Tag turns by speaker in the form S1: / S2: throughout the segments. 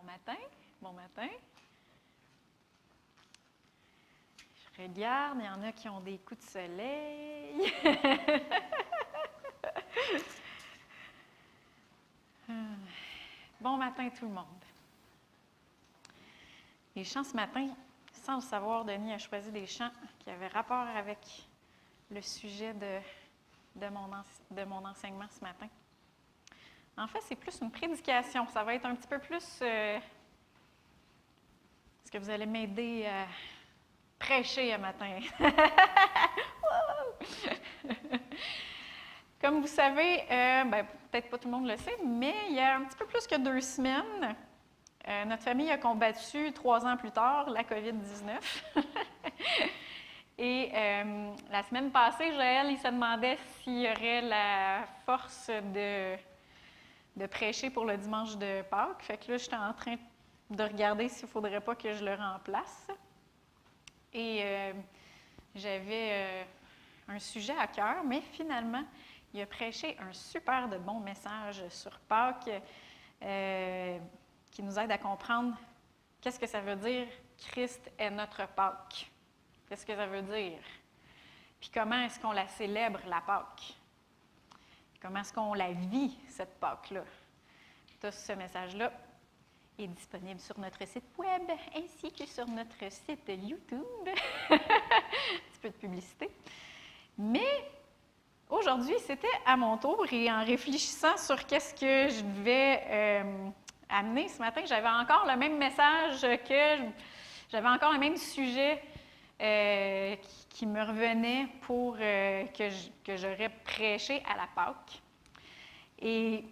S1: matin. Bon matin. Je regarde, il y en a qui ont des coups de soleil. Bon matin tout le monde. Les chants ce matin, sans le savoir, Denis a choisi des chants qui avaient rapport avec le sujet de mon enseignement ce matin. En fait, c'est plus une prédication. Ça va être un petit peu plus... Est-ce que vous allez m'aider à prêcher un matin? Comme vous savez, peut-être pas tout le monde le sait, mais il y a un petit peu plus que 2 semaines, notre famille a combattu 3 ans plus tard la COVID-19. Et la semaine passée, Joël, il se demandait s'il y aurait la force de prêcher pour le dimanche de Pâques. Fait que là, j'étais en train de regarder s'il ne faudrait pas que je le remplace. Et j'avais un sujet à cœur, mais finalement, il a prêché un super de bon message sur Pâques qui nous aide à comprendre qu'est-ce que ça veut dire « Christ est notre Pâques ». Qu'est-ce que ça veut dire? Puis comment est-ce qu'on la célèbre, la Pâques? Comment est-ce qu'on la vit, cette Pâques-là? Tout ce message-là est disponible sur notre site web ainsi que sur notre site YouTube. Un petit peu de publicité. Mais aujourd'hui, c'était à mon tour et en réfléchissant sur qu'est-ce que je devais amener ce matin, j'avais encore le même message j'avais encore le même sujet qui me revenait pour que j'aurais prêché à la Pâques. Et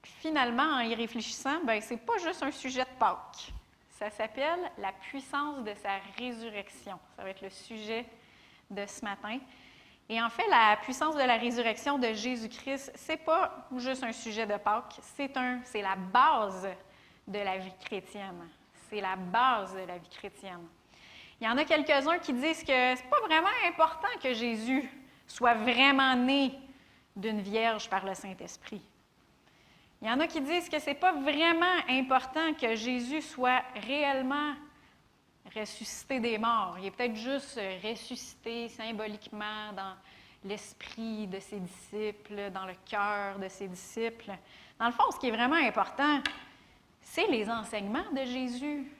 S1: finalement, en y réfléchissant, c'est pas juste un sujet de Pâques. Ça s'appelle la puissance de sa résurrection. Ça va être le sujet de ce matin. Et en fait, la puissance de la résurrection de Jésus-Christ, c'est pas juste un sujet de Pâques, c'est la base de la vie chrétienne. C'est la base de la vie chrétienne. Il y en a quelques-uns qui disent que c'est pas vraiment important que Jésus soit vraiment né d'une vierge par le Saint-Esprit. Il y en a qui disent que c'est pas vraiment important que Jésus soit réellement ressuscité des morts. Il est peut-être juste ressuscité symboliquement dans l'esprit de ses disciples, dans le cœur de ses disciples. Dans le fond, ce qui est vraiment important, c'est les enseignements de Jésus.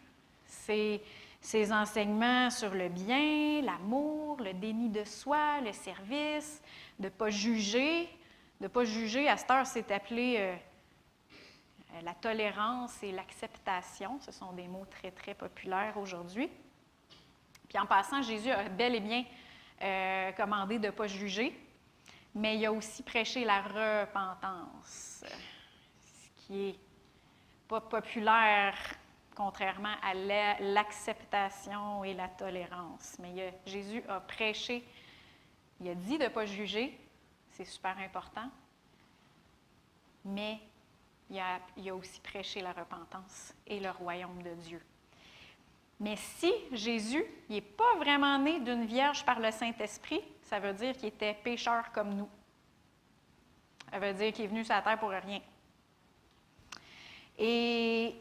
S1: C'est ses enseignements sur le bien, l'amour, le déni de soi, le service, de ne pas juger. De ne pas juger, à cette heure, c'est appelé la tolérance et l'acceptation. Ce sont des mots très, très populaires aujourd'hui. Puis en passant, Jésus a bel et bien commandé de ne pas juger, mais il a aussi prêché la repentance, ce qui n'est pas populaire contrairement à l'acceptation et la tolérance. Mais Jésus a prêché, il a dit de ne pas juger, c'est super important, mais il a aussi prêché la repentance et le royaume de Dieu. Mais si Jésus n'est pas vraiment né d'une vierge par le Saint-Esprit, ça veut dire qu'il était pécheur comme nous. Ça veut dire qu'il est venu sur la terre pour rien. Et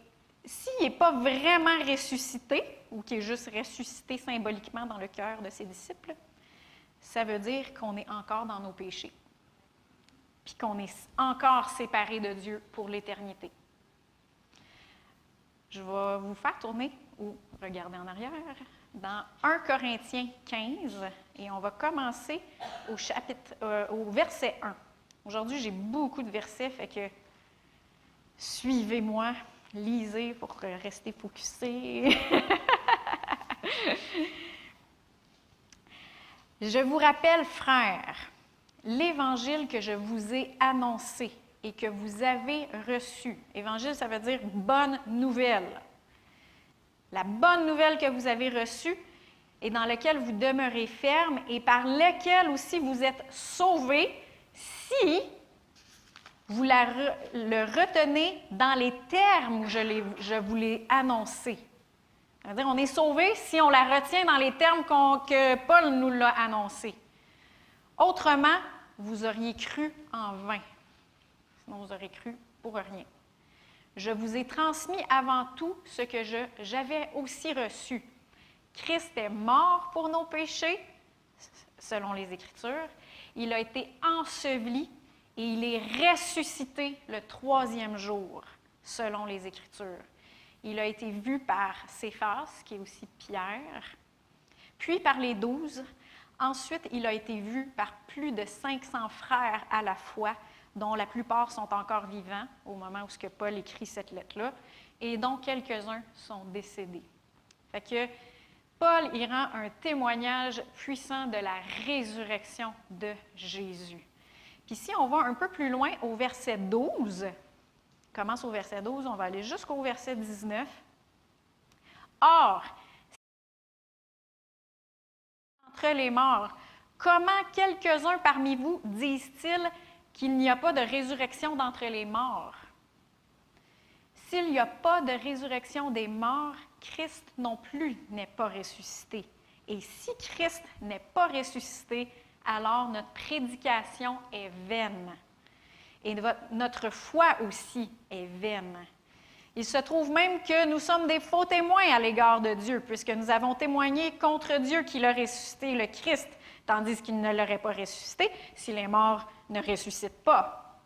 S1: s'il n'est pas vraiment ressuscité, ou qu'il est juste ressuscité symboliquement dans le cœur de ses disciples, ça veut dire qu'on est encore dans nos péchés, puis qu'on est encore séparé de Dieu pour l'éternité. Je vais vous faire tourner ou regarder en arrière dans 1 Corinthiens 15 et on va commencer au verset 1. Aujourd'hui, j'ai beaucoup de versets, fait que suivez-moi, lisez pour rester focusé. Je vous rappelle, frères, l'Évangile que je vous ai annoncé et que vous avez reçu. Évangile, ça veut dire bonne nouvelle. La bonne nouvelle que vous avez reçue et dans laquelle vous demeurez ferme et par laquelle aussi vous êtes sauvés si vous le retenez dans les termes où je vous l'ai annoncé. C'est-à-dire, on est sauvés si on la retient dans les termes que Paul nous l'a annoncé. Autrement, vous auriez cru en vain. Sinon, vous auriez cru pour rien. je vous ai transmis avant tout ce que j'avais aussi reçu. Christ est mort pour nos péchés, selon les Écritures. Il a été enseveli et il est ressuscité le 3e jour, selon les Écritures. Il a été vu par Céphas, qui est aussi Pierre, puis par les 12. Ensuite, il a été vu par plus de 500 frères à la fois, dont la plupart sont encore vivants au moment où Paul écrit cette lettre-là, et dont quelques-uns sont décédés. Fait que Paul y rend un témoignage puissant de la résurrection de Jésus. Puis si on va un peu plus loin au verset 12, on commence au verset 12, on va aller jusqu'au verset 19. Or, entre les morts, comment quelques-uns parmi vous disent-ils qu'il n'y a pas de résurrection d'entre les morts? S'il n'y a pas de résurrection des morts, Christ non plus n'est pas ressuscité. Et si Christ n'est pas ressuscité, alors notre prédication est vaine. Et notre foi aussi est vaine. Il se trouve même que nous sommes des faux témoins à l'égard de Dieu, puisque nous avons témoigné contre Dieu qu'il a ressuscité le Christ, tandis qu'il ne l'aurait pas ressuscité si les morts ne ressuscitent pas.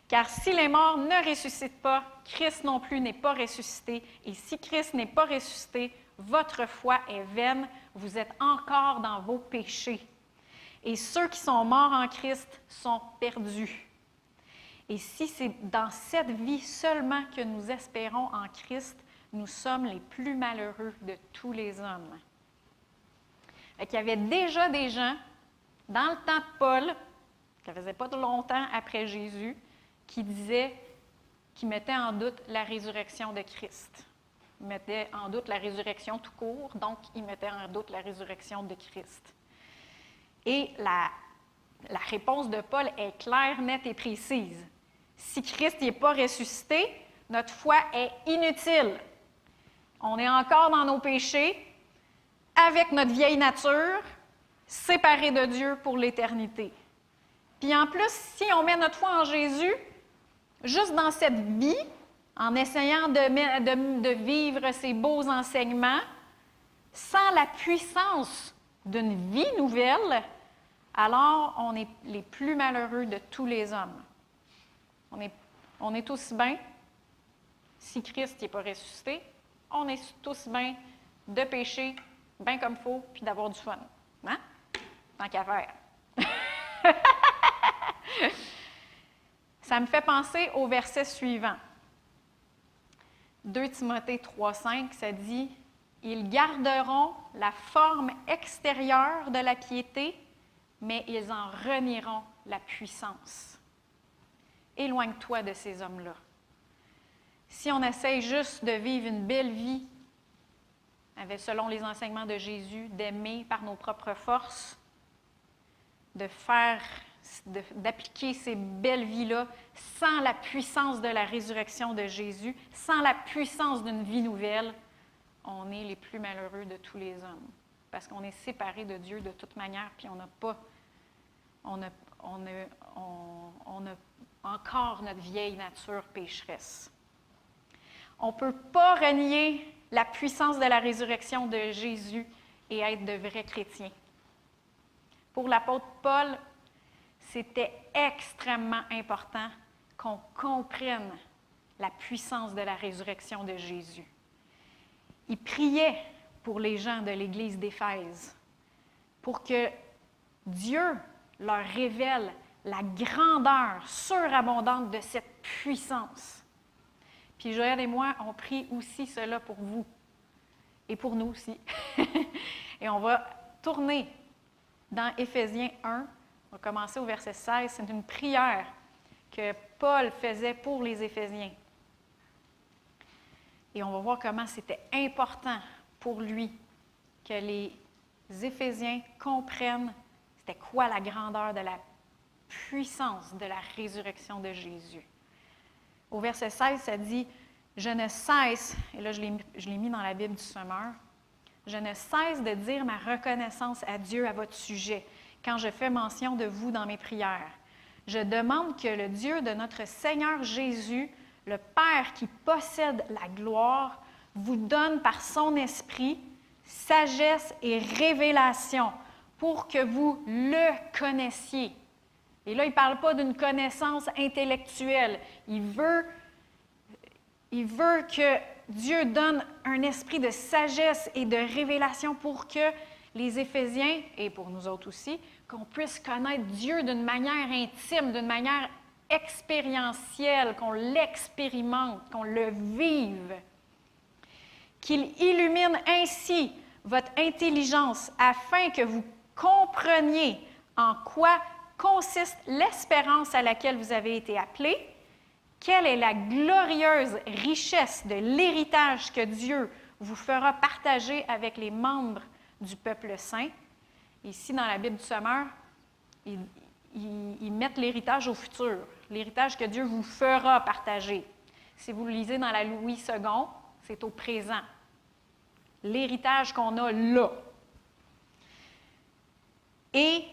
S1: Car si les morts ne ressuscitent pas, Christ non plus n'est pas ressuscité. Et si Christ n'est pas ressuscité, votre foi est vaine, vous êtes encore dans vos péchés. Et ceux qui sont morts en Christ sont perdus. Et si c'est dans cette vie seulement que nous espérons en Christ, nous sommes les plus malheureux de tous les hommes. Il y avait déjà des gens, dans le temps de Paul, ça ne faisait pas de longtemps après Jésus, qui mettaient en doute la résurrection de Christ. Ils mettaient en doute la résurrection tout court, donc ils mettaient en doute la résurrection de Christ. Et la réponse de Paul est claire, nette et précise. Si Christ n'est pas ressuscité, notre foi est inutile. On est encore dans nos péchés, avec notre vieille nature, séparés de Dieu pour l'éternité. Puis en plus, si on met notre foi en Jésus, juste dans cette vie, en essayant de vivre ces beaux enseignements, sans la puissance d'une vie nouvelle, alors on est les plus malheureux de tous les hommes. On est aussi bien, si Christ n'est pas ressuscité, on est tous bien de pécher, bien comme il faut, puis d'avoir du fun. Hein? Tant qu'à faire. Ça me fait penser au verset suivant. 2 Timothée 3,5, ça dit « Ils garderont la forme extérieure de la piété, mais ils en renieront la puissance. » Éloigne-toi de ces hommes-là. Si on essaye juste de vivre une belle vie, selon les enseignements de Jésus, d'aimer par nos propres forces, d'appliquer ces belles vies-là sans la puissance de la résurrection de Jésus, sans la puissance d'une vie nouvelle, on est les plus malheureux de tous les hommes. Parce qu'on est séparés de Dieu de toute manière, puis on a encore notre vieille nature pécheresse. On ne peut pas renier la puissance de la résurrection de Jésus et être de vrais chrétiens. Pour l'apôtre Paul, c'était extrêmement important qu'on comprenne la puissance de la résurrection de Jésus. Il priait pour les gens de l'Église d'Éphèse, pour que Dieu leur révèle la grandeur surabondante de cette puissance. Puis Joël et moi, on prie aussi cela pour vous et pour nous aussi. Et on va tourner dans Éphésiens 1, on va commencer au verset 16. C'est une prière que Paul faisait pour les Éphésiens. Et on va voir comment c'était important pour lui que les Éphésiens comprennent c'était quoi la grandeur de la puissance de la résurrection de Jésus. Au verset 16, ça dit « Je ne cesse », et là je l'ai mis dans la Bible du Semeur, « Je ne cesse de dire ma reconnaissance à Dieu à votre sujet, quand je fais mention de vous dans mes prières. Je demande que le Dieu de notre Seigneur Jésus, le Père qui possède la gloire, vous donne par son esprit sagesse et révélation pour que vous le connaissiez. Et là, il ne parle pas d'une connaissance intellectuelle. Il veut que Dieu donne un esprit de sagesse et de révélation pour que les Éphésiens, et pour nous autres aussi, qu'on puisse connaître Dieu d'une manière intime, d'une manière expérientielle, qu'on l'expérimente, qu'on le vive. Qu'il illumine ainsi votre intelligence afin que vous compreniez en quoi consiste l'espérance à laquelle vous avez été appelés, quelle est la glorieuse richesse de l'héritage que Dieu vous fera partager avec les membres du peuple saint. Ici, dans la Bible du Sommeur, ils mettent l'héritage au futur, l'héritage que Dieu vous fera partager. Si vous le lisez dans la Louis II, c'est au présent. L'héritage qu'on a là. Et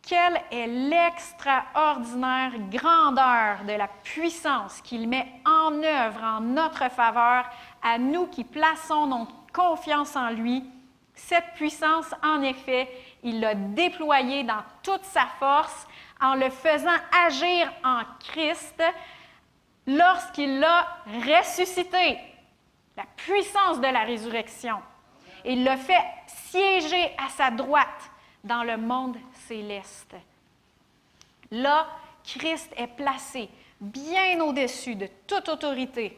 S1: quelle est l'extraordinaire grandeur de la puissance qu'il met en œuvre en notre faveur, à nous qui plaçons notre confiance en lui. Cette puissance, en effet, il l'a déployée dans toute sa force en le faisant agir en Christ lorsqu'il l'a ressuscité. La puissance de la résurrection. Il l'a fait siéger à sa droite dans le monde céleste. Là, Christ est placé bien au-dessus de toute autorité,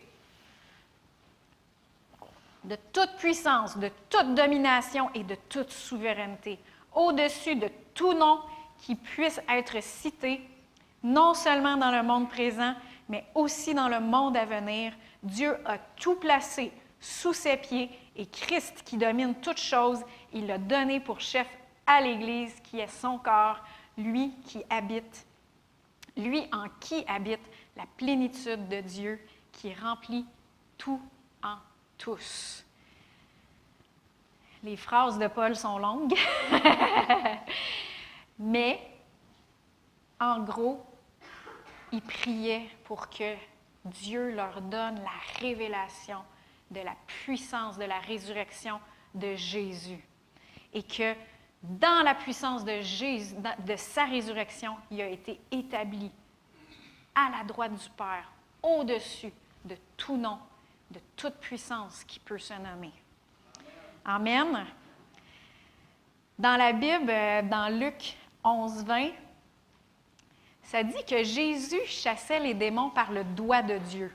S1: de toute puissance, de toute domination et de toute souveraineté, au-dessus de tout nom qui puisse être cité, non seulement dans le monde présent, mais aussi dans le monde à venir. Dieu a tout placé sous ses pieds et Christ qui domine toutes choses, il l'a donné pour chef à l'Église qui est son corps, lui en qui habite la plénitude de Dieu qui remplit tout en tous. Les phrases de Paul sont longues, mais en gros, il priait pour que Dieu leur donne la révélation de la puissance de la résurrection de Jésus. Et que dans la puissance de Jésus, de sa résurrection, il a été établi à la droite du Père, au-dessus de tout nom, de toute puissance qui peut se nommer. Amen. Dans la Bible, dans Luc 11, 20, ça dit que Jésus chassait les démons par le doigt de Dieu.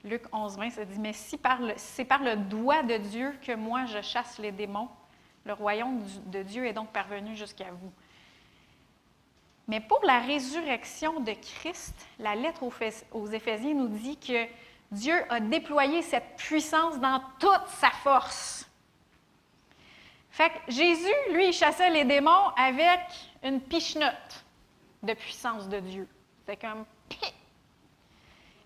S1: Luc 11, 20, ça dit « Mais si c'est par le doigt de Dieu que moi je chasse les démons, le royaume de Dieu est donc parvenu jusqu'à vous. » Mais pour la résurrection de Christ, la lettre aux Éphésiens nous dit que Dieu a déployé cette puissance dans toute sa force. Fait que Jésus, lui, il chassait les démons avec une pichenote de puissance de Dieu. C'est comme...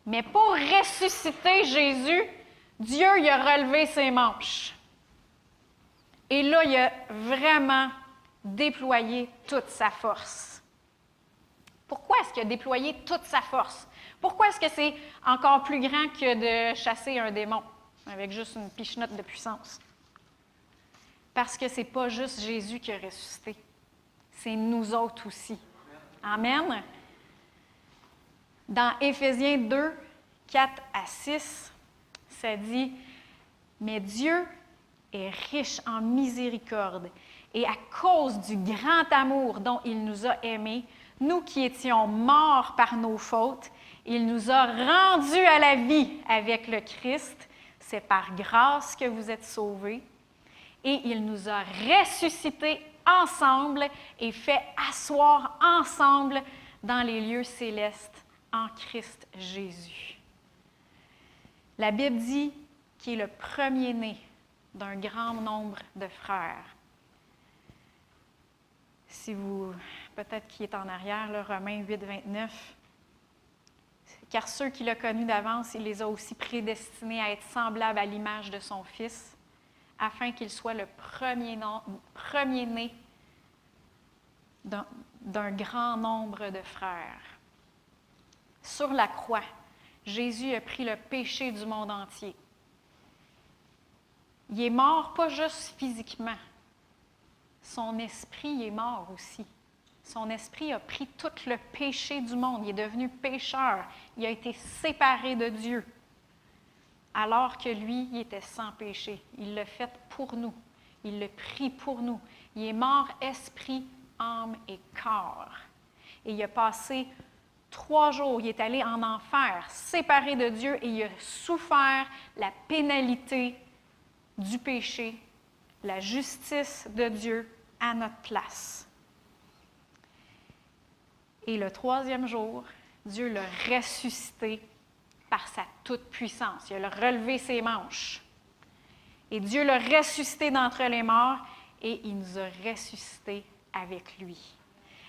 S1: Mais pour ressusciter Jésus, Dieu il a relevé ses manches. Et là, il a vraiment déployé toute sa force. Pourquoi est-ce qu'il a déployé toute sa force? Pourquoi est-ce que c'est encore plus grand que de chasser un démon avec juste une pichenote de puissance? Parce que ce n'est pas juste Jésus qui a ressuscité. C'est nous autres aussi. Amen. Dans Éphésiens 2, 4 à 6, ça dit « Mais Dieu est riche en miséricorde, et à cause du grand amour dont il nous a aimés, nous qui étions morts par nos fautes, il nous a rendus à la vie avec le Christ. C'est par grâce que vous êtes sauvés. Et il nous a ressuscités ensemble et fait asseoir ensemble dans les lieux célestes en Christ Jésus. » La Bible dit qu'il est le premier-né d'un grand nombre de frères. Si vous, peut-être qui est en arrière, le Romains 8, 29. Car ceux qu'il a connus d'avance, il les a aussi prédestinés à être semblables à l'image de son Fils, afin qu'il soit le premier-né d'un grand nombre de frères. Sur la croix, Jésus a pris le péché du monde entier. Il est mort pas juste physiquement. Son esprit est mort aussi. Son esprit a pris tout le péché du monde. Il est devenu pécheur. Il a été séparé de Dieu. Alors que lui, il était sans péché. Il l'a fait pour nous. Il l'a pris pour nous. Il est mort esprit, âme et corps. Et il a passé 3 jours, il est allé en enfer, séparé de Dieu, et il a souffert la pénalité du péché, la justice de Dieu à notre place. Et le 3e jour, Dieu l'a ressuscité par sa toute-puissance. Il a relevé ses manches. Et Dieu l'a ressuscité d'entre les morts et il nous a ressuscités avec lui.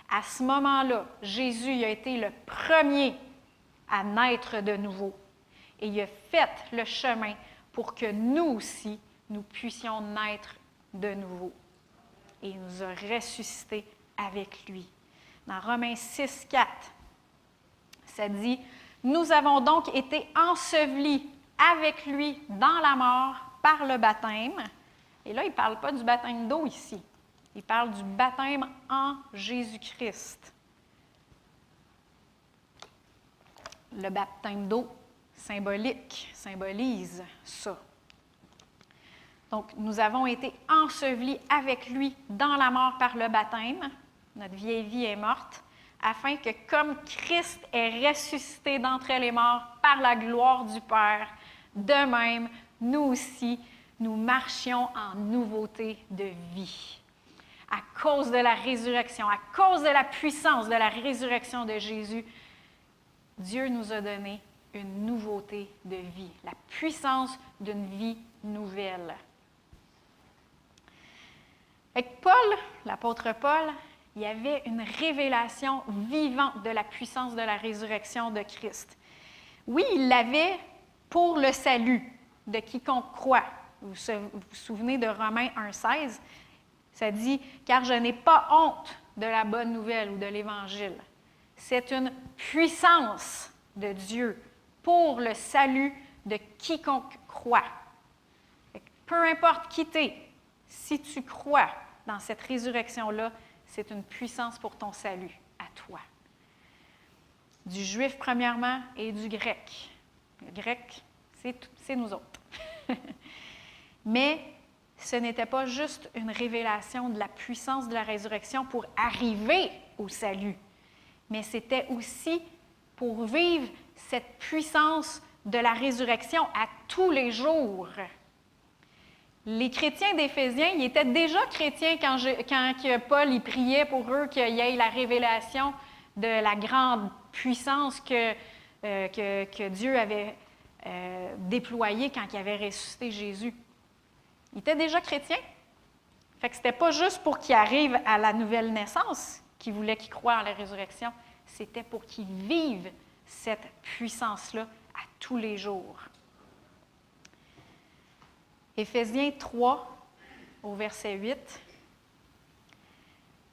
S1: À ce moment-là, Jésus a été le premier à naître de nouveau. Et il a fait le chemin pour que nous aussi, nous puissions naître de nouveau. Et il nous a ressuscités avec lui. Dans Romains 6, 4, ça dit « Nous avons donc été ensevelis avec lui dans la mort par le baptême. » Et là, il ne parle pas du baptême d'eau ici. Il parle du baptême en Jésus-Christ. Le baptême d'eau symbolise ça. Donc, nous avons été ensevelis avec lui dans la mort par le baptême. Notre vieille vie est morte, afin que comme Christ est ressuscité d'entre les morts par la gloire du Père, de même, nous aussi, nous marchions en nouveauté de vie. À cause de la résurrection, à cause de la puissance de la résurrection de Jésus, Dieu nous a donné une nouveauté de vie, la puissance d'une vie nouvelle. Avec Paul, l'apôtre Paul, il y avait une révélation vivante de la puissance de la résurrection de Christ. Oui, il l'avait pour le salut de quiconque croit. Vous vous souvenez de Romains 1,16? Ça dit « Car je n'ai pas honte de la bonne nouvelle ou de l'Évangile. C'est une puissance de Dieu pour le salut de quiconque croit. » Peu importe qui t'es, si tu crois dans cette résurrection-là, c'est une puissance pour ton salut, à toi. Du juif premièrement et du grec. Le grec, c'est nous autres. Mais ce n'était pas juste une révélation de la puissance de la résurrection pour arriver au salut, mais c'était aussi pour vivre cette puissance de la résurrection à tous les jours. Les chrétiens d'Éphésiens, ils étaient déjà chrétiens quand Paul y priait pour eux qu'il y ait la révélation de la grande puissance que Dieu avait déployée quand il avait ressuscité Jésus. Ils étaient déjà chrétiens. Fait que ce n'était pas juste pour qu'ils arrivent à la nouvelle naissance qu'ils voulaient qu'ils croient en la résurrection, c'était pour qu'ils vivent cette puissance-là à tous les jours. Éphésiens 3, au verset 8.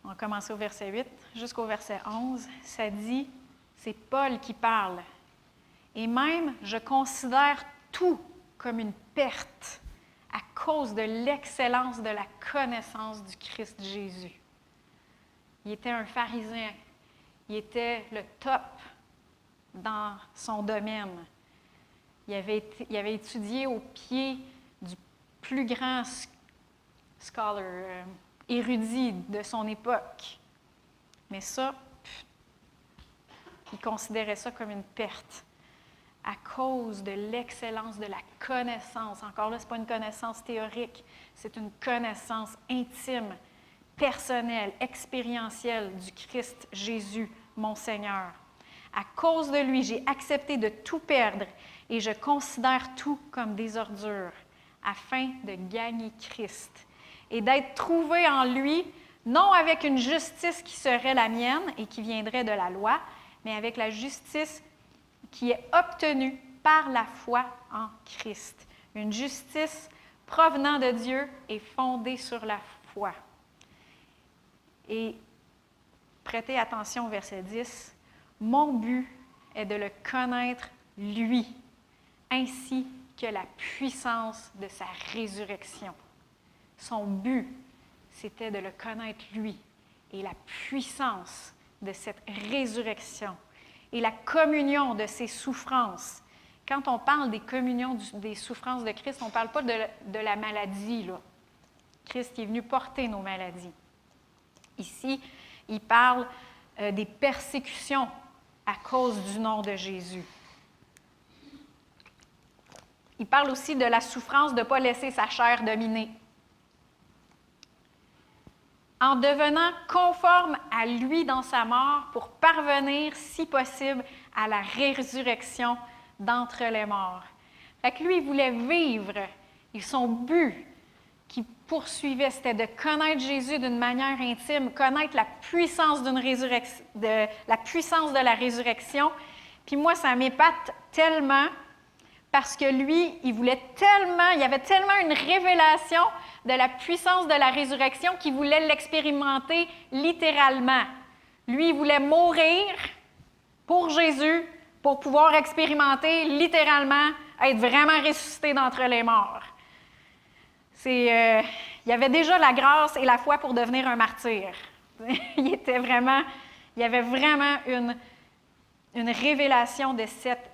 S1: On va commencer au verset 8 jusqu'au verset 11. Ça dit, c'est Paul qui parle. « Et même, je considère tout comme une perte à cause de l'excellence de la connaissance du Christ Jésus. » Il était un pharisien. Il était le top dans son domaine. Il avait étudié au pied du plus grand scholar, érudit de son époque. Mais ça, il considérait ça comme une perte à cause de l'excellence de la connaissance. Encore là, ce n'est pas une connaissance théorique, c'est une connaissance intime, personnelle, expérientielle du Christ Jésus, mon Seigneur. À cause de lui, j'ai accepté de tout perdre et je considère tout comme des ordures, afin de gagner Christ et d'être trouvé en lui, non avec une justice qui serait la mienne et qui viendrait de la loi, mais avec la justice qui est obtenue par la foi en Christ. Une justice provenant de Dieu et fondée sur la foi. Et prêtez attention au verset 10. « Mon but est de le connaître lui, ainsi que la puissance de sa résurrection. Son but, c'était de le connaître lui et la puissance de cette résurrection et la communion de ses souffrances. Quand on parle des communions des souffrances de Christ, on ne parle pas de la maladie, là. Christ est venu porter nos maladies. Ici, il parle des persécutions à cause du nom de Jésus. Il parle aussi de la souffrance de ne pas laisser sa chair dominer. En devenant conforme à lui dans sa mort pour parvenir, si possible, à la résurrection d'entre les morts. Fait que lui, il voulait vivre, et son but qu'il poursuivait, c'était de connaître Jésus d'une manière intime, connaître la puissance la puissance de la résurrection. Puis moi, ça m'épate tellement parce que lui, il avait tellement une révélation de la puissance de la résurrection qu'il voulait l'expérimenter littéralement. Lui, il voulait mourir pour Jésus pour pouvoir expérimenter littéralement, être vraiment ressuscité d'entre les morts. Il y avait déjà la grâce et la foi pour devenir un martyr. Il y avait vraiment une révélation de cette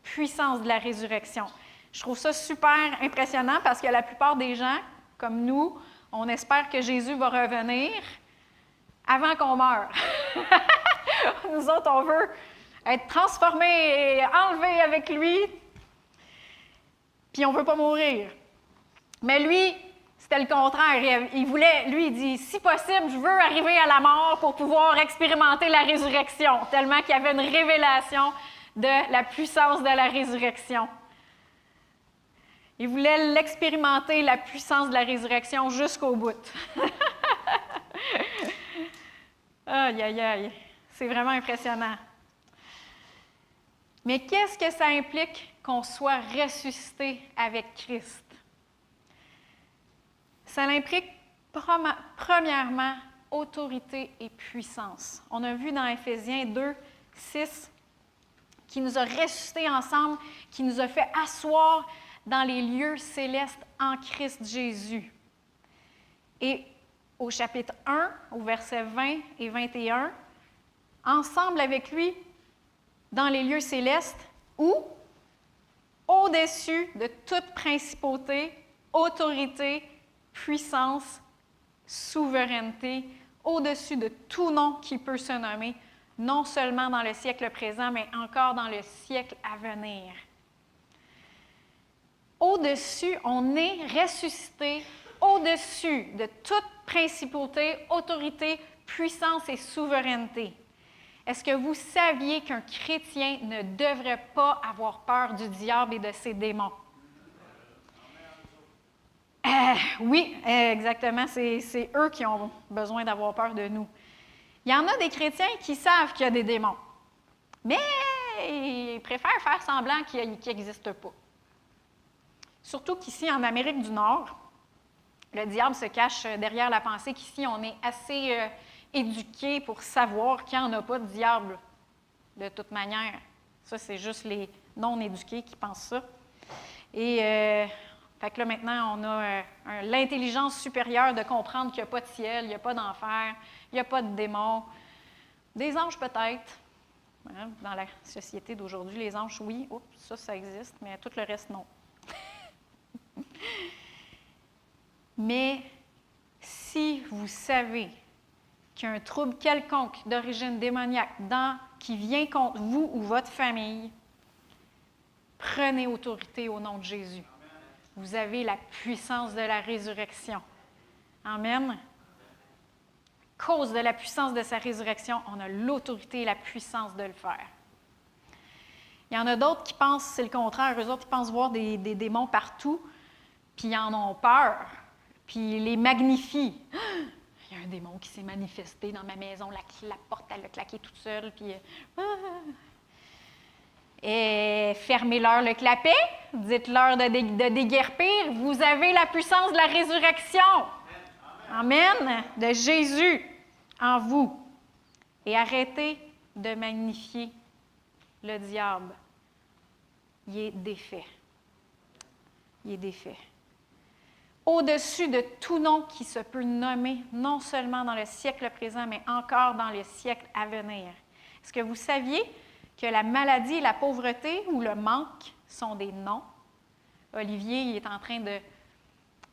S1: puissance de la résurrection. Je trouve ça super impressionnant parce que la plupart des gens, comme nous, on espère que Jésus va revenir avant qu'on meure. Nous autres, on veut être transformés et enlevés avec lui, puis on ne veut pas mourir. Mais lui, c'était le contraire. Il voulait, lui, il dit, si possible, je veux arriver à la mort pour pouvoir expérimenter la résurrection, tellement qu'il y avait une révélation de la puissance de la résurrection. Il voulait l'expérimenter, la puissance de la résurrection, jusqu'au bout. Aïe, aïe, aïe. C'est vraiment impressionnant. Mais qu'est-ce que ça implique qu'on soit ressuscité avec Christ? Ça implique, premièrement, autorité et puissance. On a vu dans Éphésiens 2, 6, qui nous a ressuscités ensemble, qui nous a fait asseoir dans les lieux célestes en Christ Jésus. Et au chapitre 1, au verset 20 et 21, ensemble avec lui, dans les lieux célestes, où, au-dessus de toute principauté, autorité, puissance, souveraineté, au-dessus de tout nom qui peut se nommer, non seulement dans le siècle présent, mais encore dans le siècle à venir. Au-dessus, on est ressuscité au-dessus de toute principauté, autorité, puissance et souveraineté. Est-ce que vous saviez qu'un chrétien ne devrait pas avoir peur du diable et de ses démons? Oui, exactement. C'est eux qui ont besoin d'avoir peur de nous. Il y en a des chrétiens qui savent qu'il y a des démons, mais ils préfèrent faire semblant qu'ils n'existent pas. Surtout qu'ici, en Amérique du Nord, le diable se cache derrière la pensée qu'ici, on est assez éduqués pour savoir qu'il n'y en a pas de diable, de toute manière. Ça, c'est juste les non-éduqués qui pensent ça. Et fait que là, maintenant, on a l'intelligence supérieure de comprendre qu'il n'y a pas de ciel, il n'y a pas d'enfer, il n'y a pas de démons. Des anges, peut-être. Hein, dans la société d'aujourd'hui, les anges, oui, ça existe, mais tout le reste, non. Mais si vous savez qu'il y a un trouble quelconque d'origine démoniaque qui vient contre vous ou votre famille, prenez autorité au nom de Jésus. Vous avez la puissance de la résurrection. Amen. À cause de la puissance de sa résurrection, on a l'autorité et la puissance de le faire. Il y en a d'autres qui pensent, c'est le contraire, eux autres, ils pensent voir des démons partout, puis ils en ont peur, puis ils les magnifient. Il y a un démon qui s'est manifesté dans ma maison, la porte, elle a claqué toute seule, puis... Et fermez-leur le clapet, dites-leur de déguerpir. Vous avez la puissance de la résurrection. Amen. De Jésus en vous. Et arrêtez de magnifier le diable, il est défait. Il est défait. Au-dessus de tout nom qui se peut nommer, non seulement dans le siècle présent, mais encore dans le siècle à venir. Est-ce que vous saviez que la maladie, la pauvreté ou le manque sont des noms? Olivier, il est en train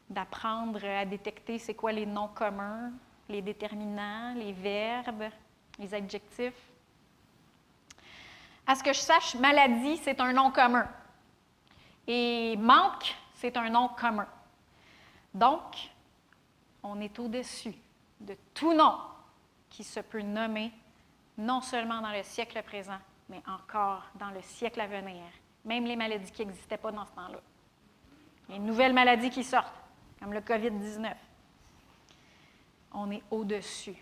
S1: d'apprendre à détecter c'est quoi les noms communs, les déterminants, les verbes, les adjectifs. À ce que je sache, maladie, c'est un nom commun. Et manque, c'est un nom commun. Donc, on est au-dessus de tout nom qui se peut nommer, non seulement dans le siècle présent, mais encore dans le siècle à venir. Même les maladies qui n'existaient pas dans ce temps-là. Les nouvelles maladies qui sortent, comme le COVID-19. On est au-dessus.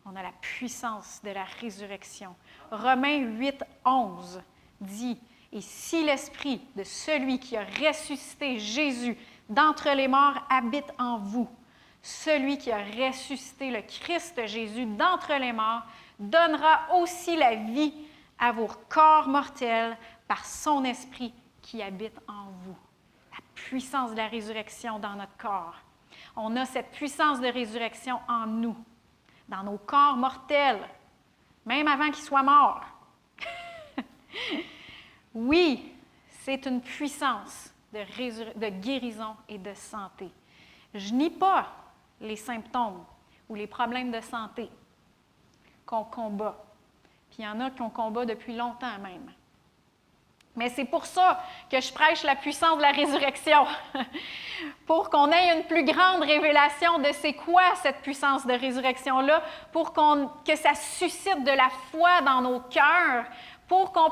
S1: On a la puissance de la résurrection. Romains 8, 11 dit « Et si l'esprit de celui qui a ressuscité Jésus d'entre les morts habite en vous, celui qui a ressuscité le Christ Jésus d'entre les morts donnera aussi la vie à vos corps mortels par son esprit qui habite en vous. » La puissance de la résurrection dans notre corps. On a cette puissance de résurrection en nous, dans nos corps mortels, même avant qu'ils soient morts. Oui, c'est une puissance de guérison et de santé. Je nie pas les symptômes ou les problèmes de santé qu'on combat. Puis il y en a qu'on combat depuis longtemps même. Mais c'est pour ça que je prêche la puissance de la résurrection, pour qu'on ait une plus grande révélation de c'est quoi cette puissance de résurrection-là, pour que ça suscite de la foi dans nos cœurs, pour qu'on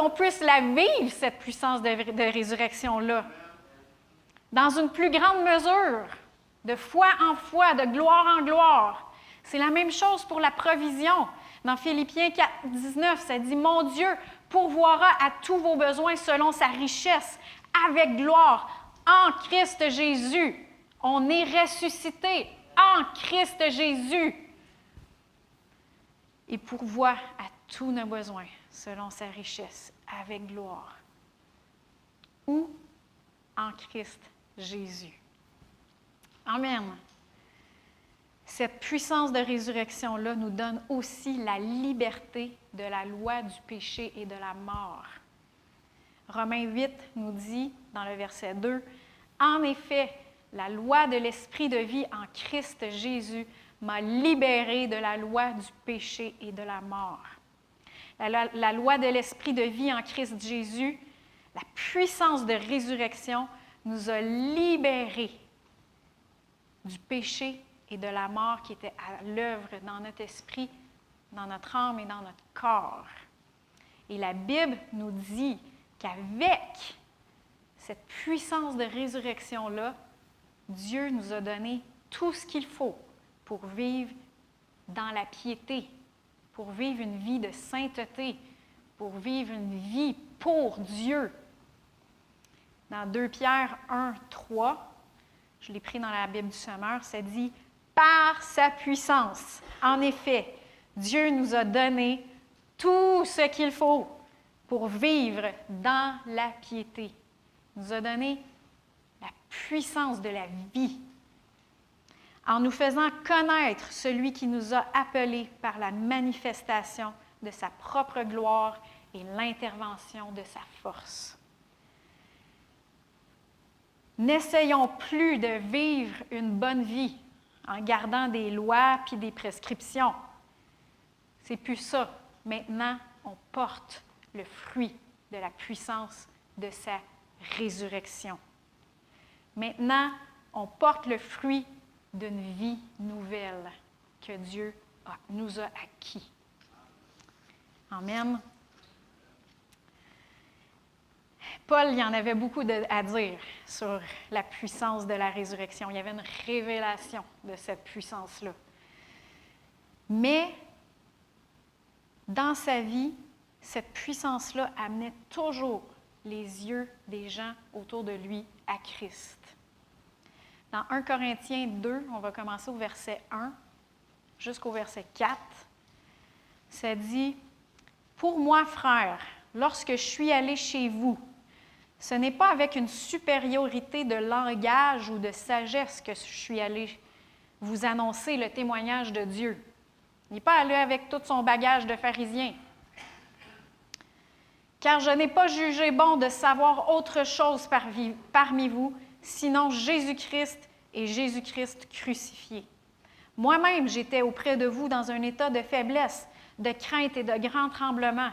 S1: puisse la vivre, cette puissance de résurrection-là, dans une plus grande mesure, de foi en foi, de gloire en gloire. C'est la même chose pour la provision. Dans Philippiens 4, 19, ça dit « Mon Dieu pourvoira à tous vos besoins selon sa richesse, avec gloire, en Christ Jésus. » On est ressuscité en Christ Jésus. Et pourvoit à tous nos besoins selon sa richesse, avec gloire. Ou en Christ Jésus. Amen. Cette puissance de résurrection-là nous donne aussi la liberté de la loi du péché et de la mort. Romains 8 nous dit, dans le verset 2, « En effet, la loi de l'Esprit de vie en Christ Jésus m'a libéré de la loi du péché et de la mort. » La loi de l'Esprit de vie en Christ Jésus, la puissance de résurrection, nous a libérés du péché et de la mort qui était à l'œuvre dans notre esprit, dans notre âme et dans notre corps. Et la Bible nous dit qu'avec cette puissance de résurrection-là, Dieu nous a donné tout ce qu'il faut pour vivre dans la piété, pour vivre une vie de sainteté, pour vivre une vie pour Dieu. Dans 2 Pierre 1, 3, je l'ai pris dans la Bible du Sommeur, ça dit « Par sa puissance, en effet, Dieu nous a donné tout ce qu'il faut pour vivre dans la piété. » Il nous a donné la puissance de la vie, en nous faisant connaître celui qui nous a appelés par la manifestation de sa propre gloire et l'intervention de sa force. N'essayons plus de vivre une bonne vie en gardant des lois puis des prescriptions. C'est plus ça. Maintenant, on porte le fruit de la puissance de sa résurrection. Maintenant, on porte le fruit d'une vie nouvelle que Dieu nous a acquis. Amen. Paul, il y en avait beaucoup à dire sur la puissance de la résurrection. Il y avait une révélation de cette puissance-là. Mais, dans sa vie, cette puissance-là amenait toujours les yeux des gens autour de lui à Christ. Dans 1 Corinthiens 2, on va commencer au verset 1 jusqu'au verset 4, ça dit « Pour moi, frères, lorsque je suis allé chez vous, ce n'est pas avec une supériorité de langage ou de sagesse que je suis allé vous annoncer le témoignage de Dieu. Il n'est pas allé avec tout son bagage de pharisien. Car je n'ai pas jugé bon de savoir autre chose parmi vous, sinon Jésus-Christ et Jésus-Christ crucifié. Moi-même, j'étais auprès de vous dans un état de faiblesse, de crainte et de grand tremblement.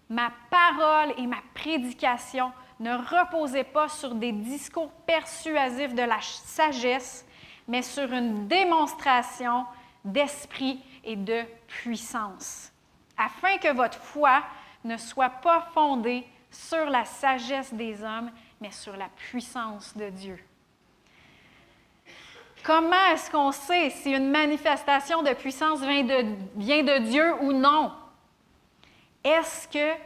S1: Ma parole et ma prédication ne reposaient pas sur des discours persuasifs de la sagesse, mais sur une démonstration d'esprit et de puissance, afin que votre foi ne soit pas fondée sur la sagesse des hommes, mais sur la puissance de Dieu. Comment est-ce qu'on sait si une manifestation de puissance vient de Dieu ou non? Est-ce que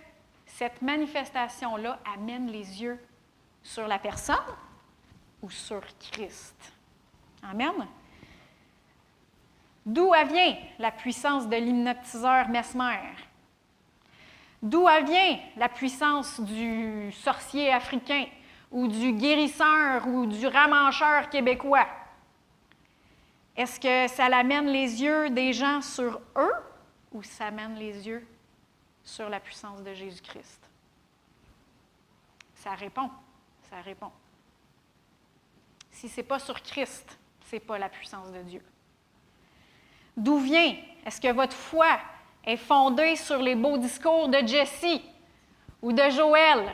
S1: cette manifestation-là amène les yeux sur la personne ou sur Christ? Amen. D'où elle vient la puissance de l'hypnotiseur Mesmer? D'où elle vient la puissance du sorcier africain ou du guérisseur ou du ramancheur québécois? Est-ce que ça l'amène les yeux des gens sur eux ou ça amène les yeux sur la puissance de Jésus-Christ? Ça répond. Si ce n'est pas sur Christ, ce n'est pas la puissance de Dieu. D'où vient? Est-ce que votre foi est fondée sur les beaux discours de Jessie ou de Joël?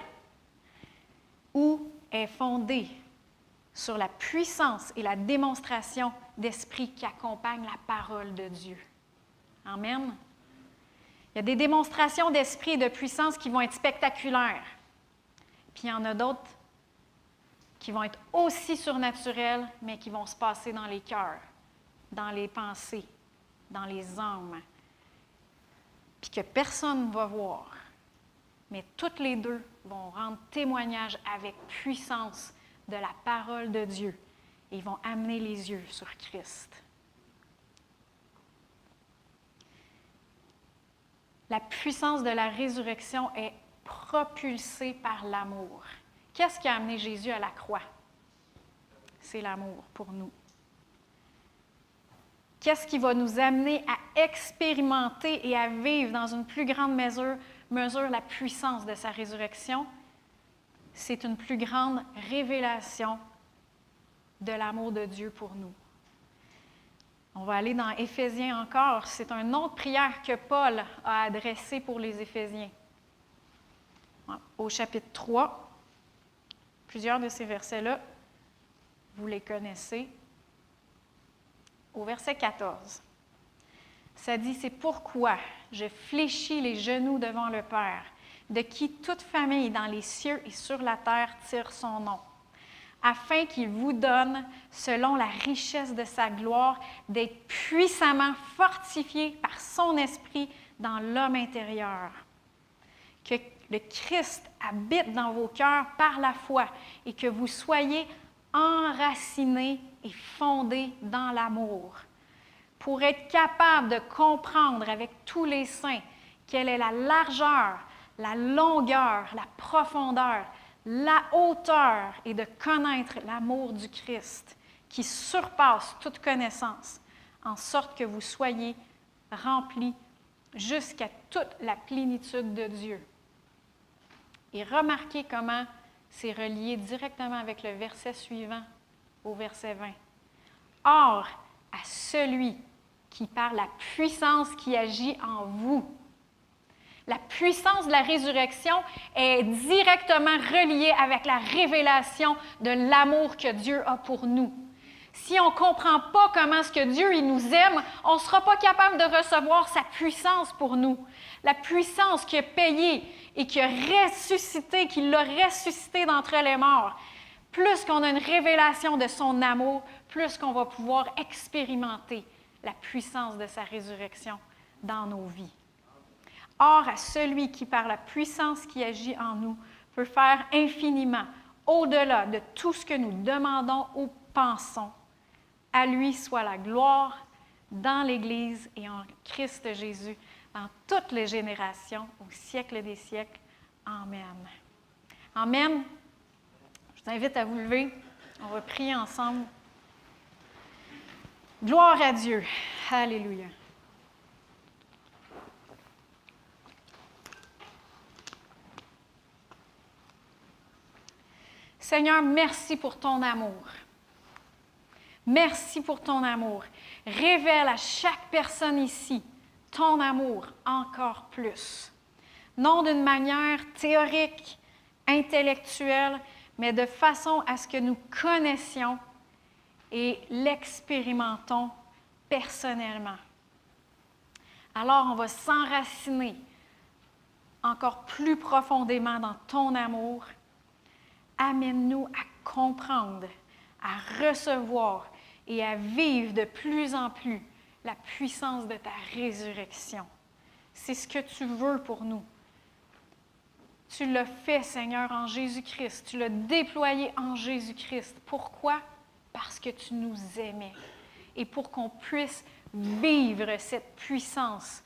S1: Ou est fondée sur la puissance et la démonstration d'esprit qui accompagne la parole de Dieu? Amen. Il y a des démonstrations d'esprit et de puissance qui vont être spectaculaires. Puis il y en a d'autres qui vont être aussi surnaturelles, mais qui vont se passer dans les cœurs, dans les pensées, dans les âmes, puis que personne ne va voir. Mais toutes les deux vont rendre témoignage avec puissance de la parole de Dieu. Et ils vont amener les yeux sur Christ. La puissance de la résurrection est propulsée par l'amour. Qu'est-ce qui a amené Jésus à la croix? C'est l'amour pour nous. Qu'est-ce qui va nous amener à expérimenter et à vivre dans une plus grande mesure la puissance de sa résurrection? C'est une plus grande révélation de l'amour de Dieu pour nous. On va aller dans Éphésiens encore. C'est une autre prière que Paul a adressée pour les Éphésiens. Au chapitre 3, plusieurs de ces versets-là, vous les connaissez. Au verset 14, ça dit « C'est pourquoi je fléchis les genoux devant le Père, de qui toute famille dans les cieux et sur la terre tire son nom, afin qu'il vous donne, selon la richesse de sa gloire, d'être puissamment fortifié par son esprit dans l'homme intérieur. Que le Christ habite dans vos cœurs par la foi et que vous soyez enracinés et fondés dans l'amour, pour être capable de comprendre avec tous les saints quelle est la largeur, la longueur, la profondeur, la hauteur et de connaître l'amour du Christ qui surpasse toute connaissance, en sorte que vous soyez remplis jusqu'à toute la plénitude de Dieu. Et remarquez comment c'est relié directement avec le verset suivant, au verset 20. Or, à celui qui, par la puissance qui agit en vous, la puissance de la résurrection est directement reliée avec la révélation de l'amour que Dieu a pour nous. Si on ne comprend pas comment est-ce que Dieu il nous aime, on ne sera pas capable de recevoir sa puissance pour nous. La puissance qui a payé et qui a ressuscité, qui l'a ressuscité d'entre les morts. Plus qu'on a une révélation de son amour, plus qu'on va pouvoir expérimenter la puissance de sa résurrection dans nos vies. Or, à celui qui, par la puissance qui agit en nous, peut faire infiniment, au-delà de tout ce que nous demandons ou pensons, à lui soit la gloire dans l'Église et en Christ Jésus dans toutes les générations, au siècle des siècles. Amen. Amen. Je vous invite à vous lever. On va prier ensemble. Gloire à Dieu. Alléluia. Seigneur, merci pour ton amour. Merci pour ton amour. Révèle à chaque personne ici ton amour encore plus. Non d'une manière théorique, intellectuelle, mais de façon à ce que nous connaissions et l'expérimentons personnellement. Alors, on va s'enraciner encore plus profondément dans ton amour. Amène-nous à comprendre, à recevoir et à vivre de plus en plus la puissance de ta résurrection. C'est ce que tu veux pour nous. Tu l'as fait, Seigneur, en Jésus-Christ. Tu l'as déployé en Jésus-Christ. Pourquoi? Parce que tu nous aimais. Et pour qu'on puisse vivre cette puissance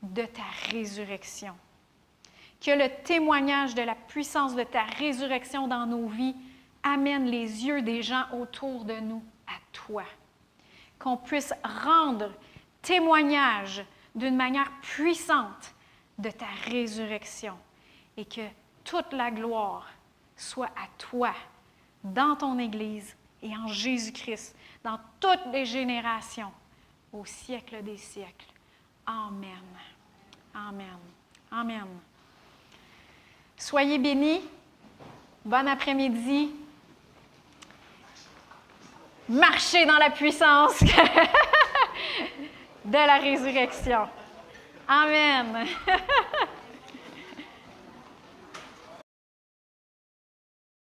S1: de ta résurrection. Que le témoignage de la puissance de ta résurrection dans nos vies amène les yeux des gens autour de nous à toi. Qu'on puisse rendre témoignage d'une manière puissante de ta résurrection et que toute la gloire soit à toi, dans ton Église et en Jésus-Christ, dans toutes les générations, au siècle des siècles. Amen. Amen. Amen. Soyez bénis. Bon après-midi. Marchez dans la puissance de la résurrection. Amen.